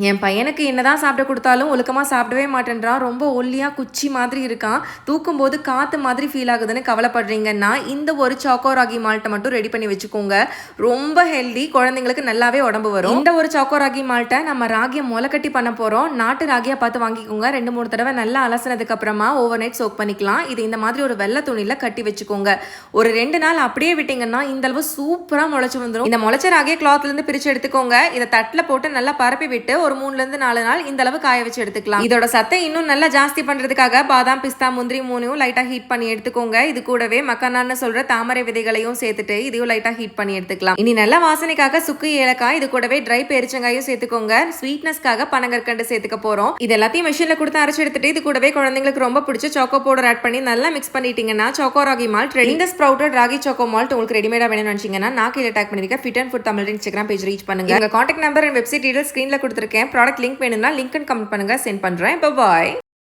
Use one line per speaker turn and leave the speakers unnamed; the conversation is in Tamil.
என் பையனுக்கு என்னதான் சாப்பிட குடுத்தாலும் ஒழுக்கமா சாப்பிடவே மாட்டேன்றான். ரொம்ப ஒல்லியா குச்சி மாதிரி இருக்கான். தூக்கும்போது காத்து மாதிரி ஃபீல் ஆகுதுன்னு கவலைப்படுறீங்கன்னா, இந்த ஒரு சாக்கோ ராகி மால்ட்ட மட்டும் ரெடி பண்ணி வச்சுக்கோங்க. ரொம்ப ஹெல்தி. குழந்தைங்களுக்கு நல்லாவே உடம்பு வரும். இந்த ஒரு சாக்கோ ராகி மால்ட்ட நம்ம ராகிய மொளக்கட்டி பண்ண போறோம். நாட்டு ராகியா பார்த்து வாங்கிக்கோங்க. 2, 3 தடவை நல்லா அலசினதுக்கு அப்புறமா ஓவர் நைட் சோக் பண்ணிக்கலாம். இது இந்த மாதிரி ஒரு வெள்ளை துணியில கட்டி வச்சுக்கோங்க. ஒரு 2 நாள் அப்படியே விட்டீங்கன்னா இந்த அளவு சூப்பரா முளைச்சு வந்துரும். இந்த முளைச்ச ராகிய கிளாத்ல இருந்து பிரிச்சு எடுத்துக்கோங்க. இதை தட்டுல போட்டு நல்லா பரப்பி விட்டு ஒரு 3ல இருந்து 4 நாள் இந்த அளவு காய வச்சு எடுத்துக்கலாம். இதோட சத்தை இன்னும் நல்லா ஜாஸ்தி பண்றதுக்காக பாதாம், பிஸ்தா, முந்திரி 3யும் லைட்டா ஹீட் பண்ணி எடுத்துக்கோங்க. இது கூடவே மக்கானான்னு சொல்ற தாமரை விதைகளையும் சேர்த்துட்டு இதையும் லைட்டா ஹீட் பண்ணி எடுத்துக்கலாம். இனி நல்ல வாசனைக்காக சுக்கு ஏலக்காய், இது கூடவே ட்ரை பேரிச்சங்காயும் சேர்த்துக்கோங்க. ஸ்வீட்னஸ்க்காக பனங்கற்கண்டு சேர்த்துக்க போறோம். இது எல்லாத்தையும் மெஷின்ல கொடுத்து அரைச்சு எடுத்துட்டு இது கூடவே குழந்தைங்களுக்கு ரொம்ப பிடிச்ச சாக்கோ பவுடர் ஆட் பண்ணி நல்லா மிக்ஸ் பண்ணிட்டீங்கன்னா சாக்கோ ராகி மால்ட் ரெடி. இந்த ஸ்ப்ரவுட்டட் ராகி சாக்கோ மால்ட் உங்களுக்கு ரெடிமேடா வேணும்னு நினைச்சீங்கன்னா நான் கீழே டாக் பண்ணிருக்க fit and food Tamil Instagram page reach பண்ணுங்க. உங்க contact number and website details ஸ்கிரீன்ல கொடுத்துருக்கேன். ப்ராடக்ட் லிங்க் வேணும்னா லிங்க் கமெண்ட் பண்ணுங்க, சென்ட் பண்றேன். பாய்.